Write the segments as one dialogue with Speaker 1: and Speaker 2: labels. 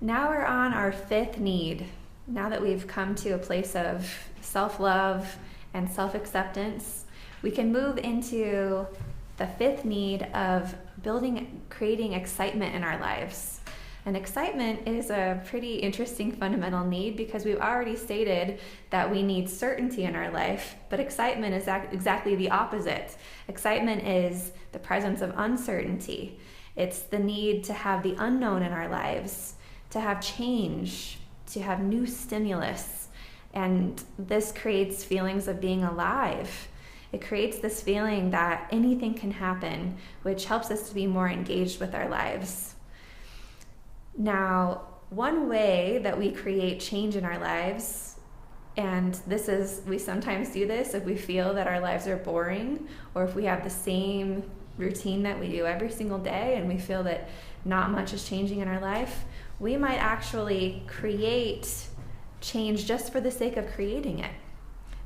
Speaker 1: Now we're on our fifth need. Now that we've come to a place of self-love and self-acceptance, we can move into the fifth need of creating excitement in our lives. And excitement is a pretty interesting fundamental need because we've already stated that we need certainty in our life, but excitement is exactly the opposite. Excitement is the presence of uncertainty. It's the need to have the unknown in our lives, to have change, to have new stimulus. And this creates feelings of being alive. It creates this feeling that anything can happen, which helps us to be more engaged with our lives. Now, one way that we create change in our lives, and we sometimes do this if we feel that our lives are boring, or if we have the same routine that we do every single day and we feel that not much is changing in our life, we might actually create change just for the sake of creating it.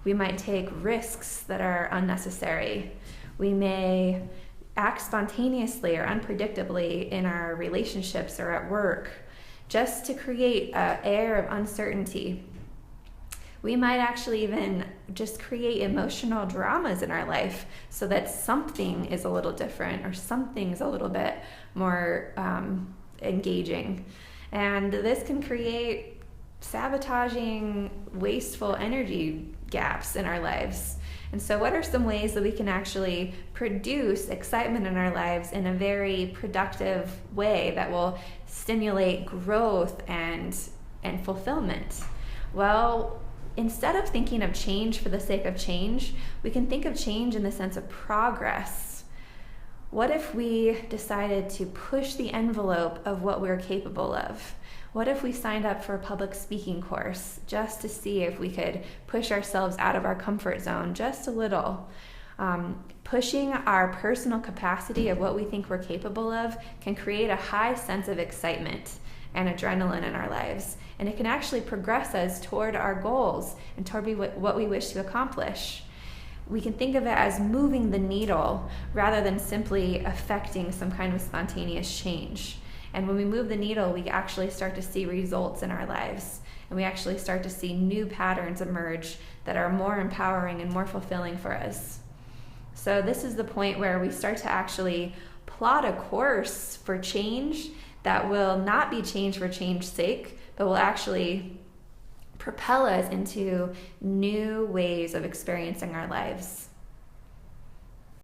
Speaker 1: We might take risks that are unnecessary. We may act spontaneously or unpredictably in our relationships or at work just to create an air of uncertainty. We might actually even just create emotional dramas in our life so that something is a little different or something's a little bit more engaging. And this can create sabotaging, wasteful energy gaps in our lives. And so what are some ways that we can actually produce excitement in our lives in a very productive way that will stimulate growth and fulfillment? Well, instead of thinking of change for the sake of change, we can think of change in the sense of progress. What if we decided to push the envelope of what we're capable of? What if we signed up for a public speaking course just to see if we could push ourselves out of our comfort zone just a little? Pushing our personal capacity of what we think we're capable of can create a high sense of excitement and adrenaline in our lives. And it can actually progress us toward our goals and toward what we wish to accomplish. We can think of it as moving the needle rather than simply affecting some kind of spontaneous change. And when we move the needle, we actually start to see results in our lives. And we actually start to see new patterns emerge that are more empowering and more fulfilling for us. So this is the point where we start to actually plot a course for change that will not be change for change's sake, but will actually propel us into new ways of experiencing our lives.